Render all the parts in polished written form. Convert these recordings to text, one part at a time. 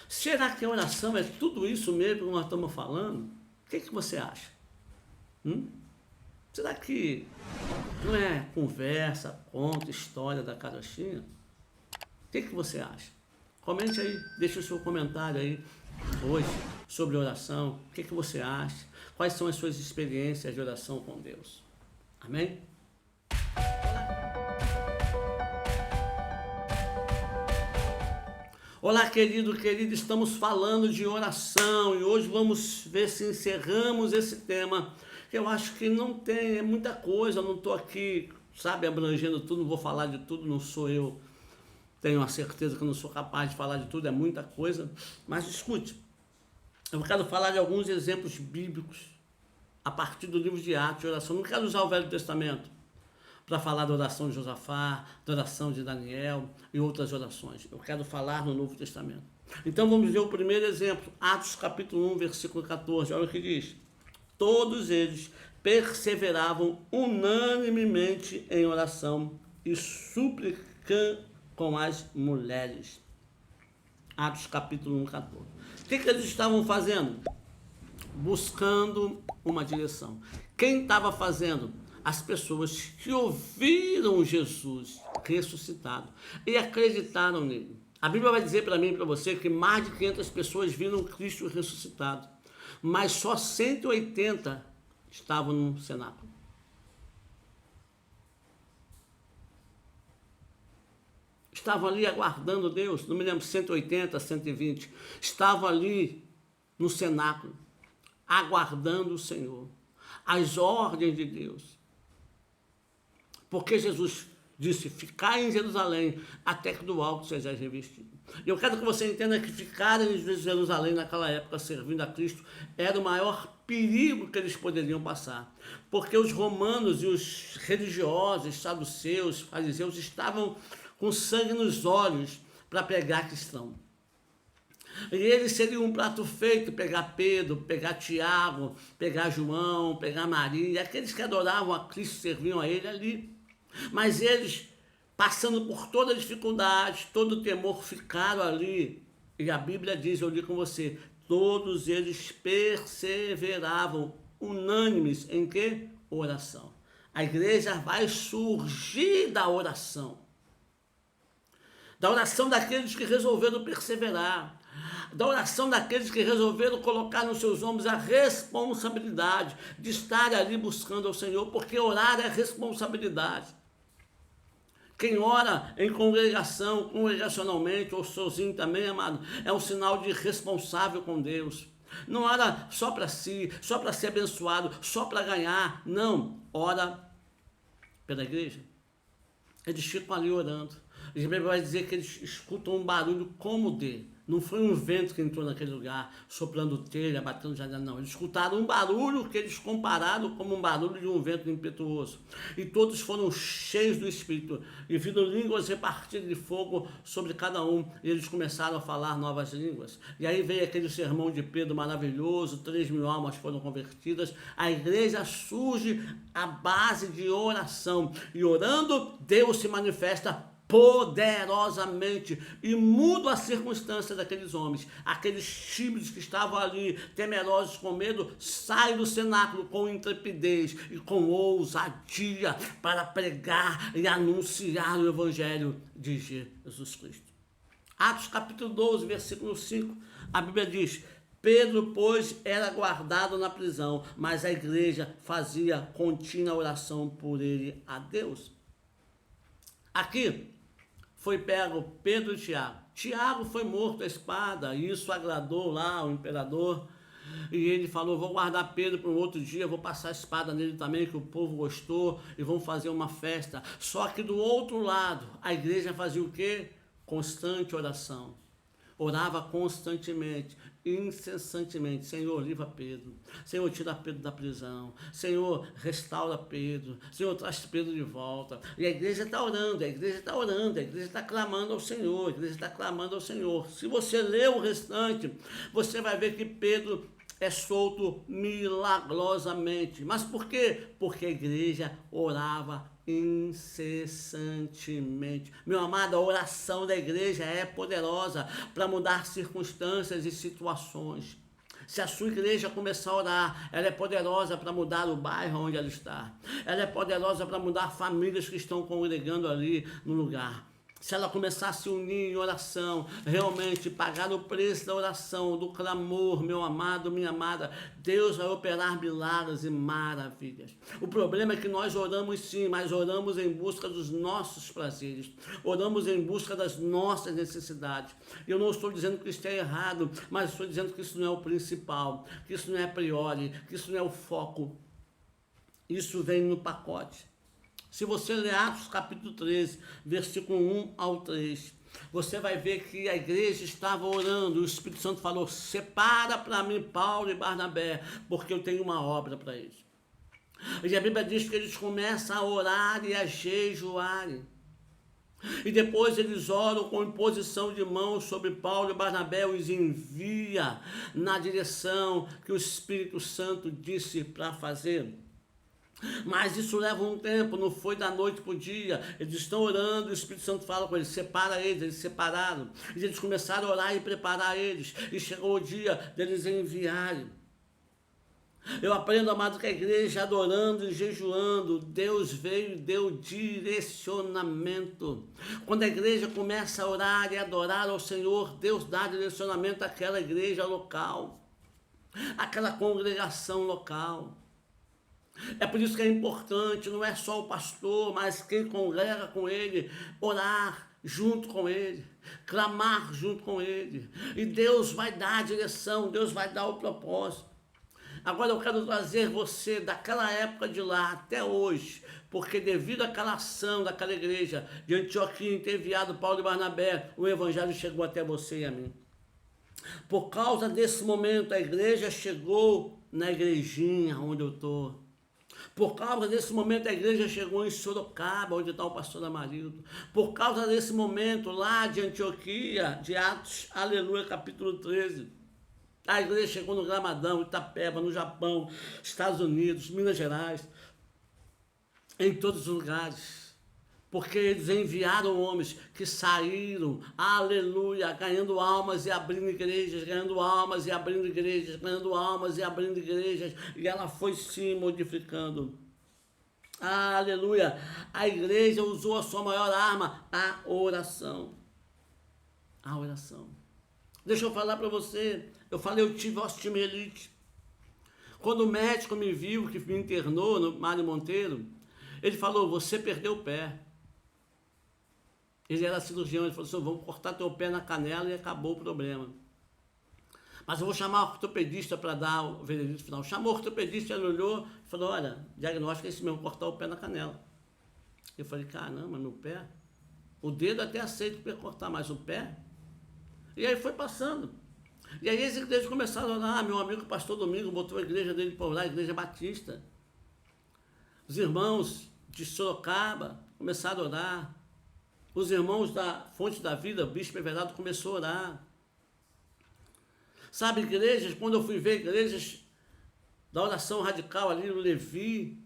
Será que a oração é tudo isso mesmo que nós estamos falando? O que você acha? Hum? Será que não é conversa, conto, história da carochinha? O que você acha? Comente aí, deixe o seu comentário aí hoje sobre oração. O que você acha? Quais são as suas experiências de oração com Deus? Amém? Olá, querido, estamos falando de oração e hoje vamos ver se encerramos esse tema, que eu acho que não tem, é muita coisa, eu não estou aqui, sabe, abrangendo tudo, não vou falar de tudo, não sou eu, tenho a certeza que eu não sou capaz de falar de tudo, é muita coisa, mas escute, eu quero falar de alguns exemplos bíblicos a partir do livro de Atos de oração, não quero usar o Velho Testamento para falar da oração de Josafá, da oração de Daniel e outras orações. Eu quero falar no Novo Testamento. Então vamos ver o primeiro exemplo, Atos capítulo 1, versículo 14. Olha o que diz. Todos eles perseveravam unanimemente em oração e súplica com as mulheres. Atos capítulo 1, 14. O que eles estavam fazendo? Buscando uma direção. Quem estava fazendo? As pessoas que ouviram Jesus ressuscitado e acreditaram nele. A Bíblia vai dizer para mim e para você que mais de 500 pessoas viram Cristo ressuscitado, mas só 180 estavam no cenáculo. Estavam ali aguardando Deus, não me lembro, 180, 120, estavam ali no cenáculo, aguardando o Senhor, as ordens de Deus. Porque Jesus disse, ficar em Jerusalém até que do alto seja revestido. E eu quero que você entenda que ficar em Jerusalém naquela época, servindo a Cristo, era o maior perigo que eles poderiam passar. Porque os romanos e os religiosos, saduceus, fariseus, estavam com sangue nos olhos para pegar cristão. E eles seriam um prato feito, pegar Pedro, pegar Tiago, pegar João, pegar Maria, aqueles que adoravam a Cristo, serviam a ele ali. Mas eles, passando por toda a dificuldade, todo o temor, ficaram ali. E a Bíblia diz, eu li com você, todos eles perseveravam, unânimes em que? Oração. A igreja vai surgir da oração. Da oração daqueles que resolveram perseverar. Da oração daqueles que resolveram colocar nos seus ombros a responsabilidade de estar ali buscando ao Senhor, porque orar é responsabilidade. Quem ora em congregação, congregacionalmente ou sozinho também, amado, é um sinal de responsável com Deus. Não ora só para si, só para ser abençoado, só para ganhar. Não, ora pela igreja. Eles ficam ali orando. A Bíblia vai dizer que eles escutam um barulho como de... Não foi um vento que entrou naquele lugar, soprando telha, batendo janela, não. Eles escutaram um barulho que eles compararam como um barulho de um vento impetuoso. E todos foram cheios do Espírito. E viram línguas repartidas de fogo sobre cada um. E eles começaram a falar novas línguas. E aí veio aquele sermão de Pedro maravilhoso, 3.000 almas foram convertidas. A igreja surge à base de oração. E orando, Deus se manifesta poderosamente e muda a circunstância daqueles homens. Aqueles tímidos que estavam ali, temerosos com medo, saem do cenáculo com intrepidez e com ousadia para pregar e anunciar o evangelho de Jesus Cristo. Atos capítulo 12, versículo 5, a Bíblia diz: Pedro, pois, era guardado na prisão, mas a igreja fazia contínua oração por ele a Deus. Aqui foi pego Pedro e Tiago. Tiago foi morto à espada, e isso agradou lá o imperador. E ele falou, vou guardar Pedro para um outro dia, vou passar a espada nele também, que o povo gostou, e vão fazer uma festa. Só que do outro lado, a igreja fazia o quê? Constante oração. Orava constantemente, incessantemente. Senhor, livra Pedro. Senhor, tira Pedro da prisão. Senhor, restaura Pedro. Senhor, traz Pedro de volta. E a igreja está orando, a igreja está orando, a igreja está clamando ao Senhor, a igreja está clamando ao Senhor. Se você ler o restante, você vai ver que Pedro é solto milagrosamente. Mas por quê? Porque a igreja orava incessantemente. Meu amado, a oração da igreja é poderosa para mudar circunstâncias e situações. Se a sua igreja começar a orar, ela é poderosa para mudar o bairro onde ela está. Ela é poderosa para mudar famílias que estão congregando ali no lugar. Se ela começar a se unir em oração, realmente pagar o preço da oração, do clamor, meu amado, minha amada, Deus vai operar milagres e maravilhas. O problema é que nós oramos sim, mas oramos em busca dos nossos prazeres, oramos em busca das nossas necessidades. Eu não estou dizendo que isso é errado, mas estou dizendo que isso não é o principal, que isso não é a priori, que isso não é o foco. Isso vem no pacote. Se você ler Atos capítulo 13, versículo 1 ao 3, você vai ver que a igreja estava orando, o Espírito Santo falou, separa para mim Paulo e Barnabé, porque eu tenho uma obra para eles. E a Bíblia diz que eles começam a orar e a jejuarem. E depois eles oram com imposição de mãos sobre Paulo e Barnabé, os envia na direção que o Espírito Santo disse para fazer. Mas isso leva um tempo, não foi da noite para o dia. Eles estão orando, o Espírito Santo fala com eles, separa eles separaram. E eles começaram a orar e preparar eles. E chegou o dia deles enviarem. Eu aprendo, amado, que a igreja adorando e jejuando, Deus veio e deu direcionamento. Quando a igreja começa a orar e adorar ao Senhor, Deus dá direcionamento àquela igreja local, àquela congregação local. É por isso que é importante, não é só o pastor, mas quem congrega com ele, orar junto com ele, clamar junto com ele. E Deus vai dar a direção, Deus vai dar o propósito. Agora eu quero trazer você daquela época de lá até hoje, porque devido àquela ação daquela igreja de Antioquia em ter enviado Paulo e Barnabé, o evangelho chegou até você e a mim. Por causa desse momento, a igreja chegou na igrejinha onde eu estou. Por causa desse momento, a igreja chegou em Sorocaba, onde está o pastor Amarildo. Por causa desse momento, lá de Antioquia, de Atos, aleluia, capítulo 13. A igreja chegou no Gramadão, Itapeba, no Japão, Estados Unidos, Minas Gerais, em todos os lugares. Porque eles enviaram homens que saíram, aleluia, ganhando almas e abrindo igrejas, ganhando almas e abrindo igrejas, ganhando almas e abrindo igrejas, e ela foi se modificando. Aleluia! A igreja usou a sua maior arma, a oração. A oração. Deixa eu falar para você, eu falei, eu tive osteomielite. Quando o médico me viu, que me internou no Mário Monteiro, ele falou, você perdeu o pé. Ele era cirurgião, ele falou assim, vamos cortar teu pé na canela e acabou o problema. Mas eu vou chamar o ortopedista para dar o veredito final. Chamou o ortopedista, ele olhou e falou, olha, diagnóstico é esse mesmo, cortar o pé na canela. Eu falei, caramba, meu pé? O dedo até aceito para cortar, mas o pé? E aí foi passando. E aí as igrejas começaram a orar, meu amigo pastor Domingo botou a igreja dele para orar, a igreja batista. Os irmãos de Sorocaba começaram a orar. Os irmãos da Fonte da Vida, o Bispo Everardo, começou a orar. Sabe, igrejas, quando eu fui ver igrejas da oração radical ali no Levi,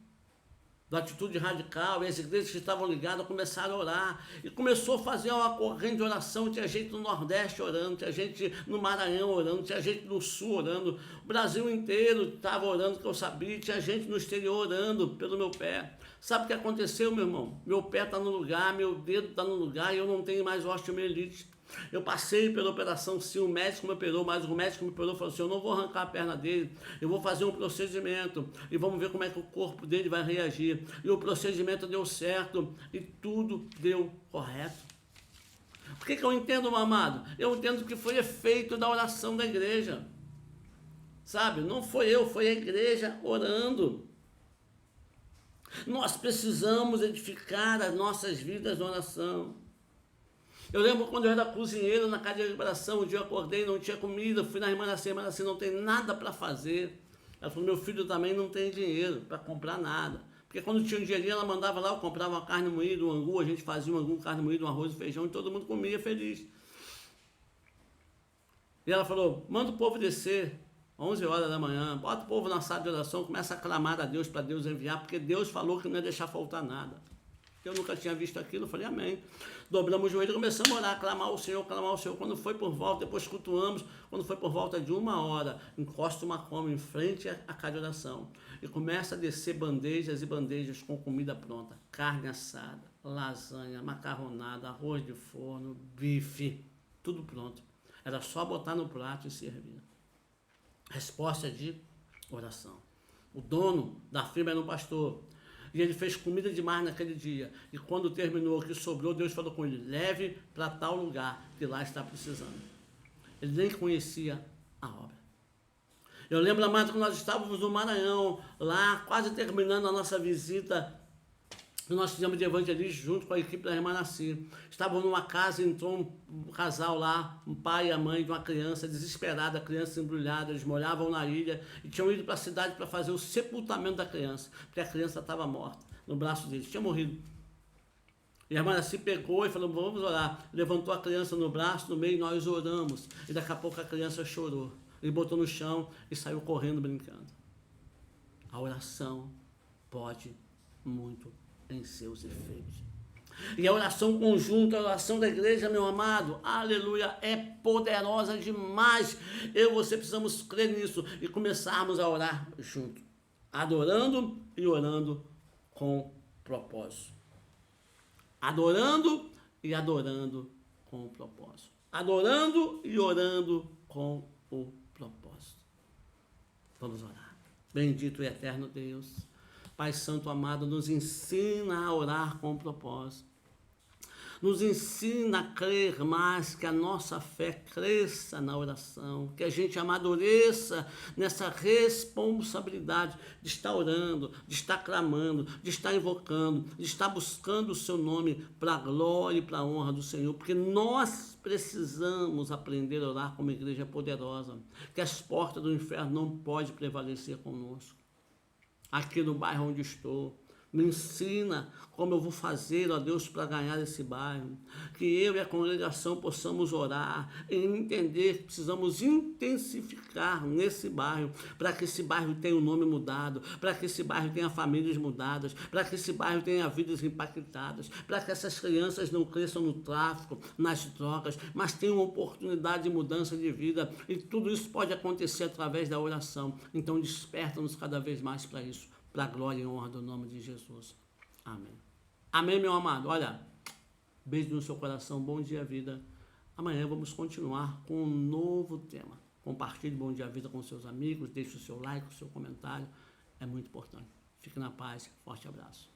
da atitude radical, e as igrejas que estavam ligadas começaram a orar. E começou a fazer uma corrente de oração, tinha gente no Nordeste orando, tinha gente no Maranhão orando, tinha gente no Sul orando, o Brasil inteiro estava orando, que eu sabia, tinha gente no exterior orando pelo meu pé. Sabe o que aconteceu, meu irmão? Meu pé está no lugar, meu dedo está no lugar e eu não tenho mais osteomielite. Eu passei pela operação, sim, o médico me operou, mas o médico me operou e falou assim, eu não vou arrancar a perna dele, eu vou fazer um procedimento e vamos ver como é que o corpo dele vai reagir. E o procedimento deu certo e tudo deu correto. Por que eu entendo, meu amado? Eu entendo que foi efeito da oração da igreja. Sabe? Não foi eu, foi a igreja orando. Nós precisamos edificar as nossas vidas na oração. Eu lembro quando eu era cozinheiro na casa de liberação, um dia eu acordei, não tinha comida, fui na irmã assim, não tem nada para fazer. Ela falou, meu filho também não tem dinheiro para comprar nada. Porque quando tinha um dinheirinho, ela mandava lá, eu comprava uma carne moída, um angu, a gente fazia um angu, carne moída, um arroz e feijão, e todo mundo comia feliz. E ela falou, manda o povo descer. 11 horas da manhã, bota o povo na sala de oração, começa a clamar a Deus para Deus enviar, porque Deus falou que não ia deixar faltar nada. Eu nunca tinha visto aquilo, eu falei amém. Dobramos o joelho e começamos a orar, clamar ao Senhor, clamar ao Senhor. Quando foi por volta, depois cultuamos, quando foi por volta de 1 hora, encosta uma cama em frente à casa de oração e começa a descer bandejas e bandejas com comida pronta, carne assada, lasanha, macarronada, arroz de forno, bife, tudo pronto. Era só botar no prato e servir. Resposta de oração. O dono da firma era um pastor. E ele fez comida demais naquele dia. E quando terminou, o que sobrou, Deus falou com ele, leve para tal lugar, que lá está precisando. Ele nem conhecia a obra. Eu lembro, amado, que nós estávamos no Maranhão, lá quase terminando a nossa visita, que nós fizemos de evangelismo junto com a equipe da Irmã Nasci. Estávamos numa casa, entrou um casal lá, um pai e a mãe de uma criança desesperada, a criança embrulhada, eles moravam na ilha e tinham ido para a cidade para fazer o sepultamento da criança, porque a criança estava morta no braço deles, tinha morrido. E a Irmã Nasci pegou e falou, vamos orar. Levantou a criança no braço, no meio, nós oramos. E daqui a pouco a criança chorou. Ele botou no chão e saiu correndo, brincando. A oração pode muito em seus efeitos. E a oração conjunta, a oração da igreja, meu amado, aleluia, é poderosa demais. Eu e você precisamos crer nisso e começarmos a orar junto, adorando e orando com propósito. Adorando e adorando com o propósito. Adorando e orando com o propósito. Vamos orar. Bendito e eterno Deus, Pai Santo amado, nos ensina a orar com propósito. Nos ensina a crer mais, que a nossa fé cresça na oração, que a gente amadureça nessa responsabilidade de estar orando, de estar clamando, de estar invocando, de estar buscando o seu nome para a glória e para a honra do Senhor, porque nós precisamos aprender a orar como igreja poderosa, que as portas do inferno não podem prevalecer conosco. Aqui no bairro onde estou, me ensina como eu vou fazer, ó Deus, para ganhar esse bairro. Que eu e a congregação possamos orar e entender que precisamos intensificar nesse bairro, para que esse bairro tenha o nome mudado, para que esse bairro tenha famílias mudadas, para que esse bairro tenha vidas impactadas, para que essas crianças não cresçam no tráfico, nas drogas, mas tenham uma oportunidade de mudança de vida. E tudo isso pode acontecer através da oração. Então desperta-nos cada vez mais para isso, para a glória e honra do nome de Jesus. Amém. Amém, meu amado. Olha, beijo no seu coração, bom dia, vida. Amanhã vamos continuar com um novo tema. Compartilhe Bom Dia Vida com seus amigos, deixe o seu like, o seu comentário. É muito importante. Fique na paz. Forte abraço.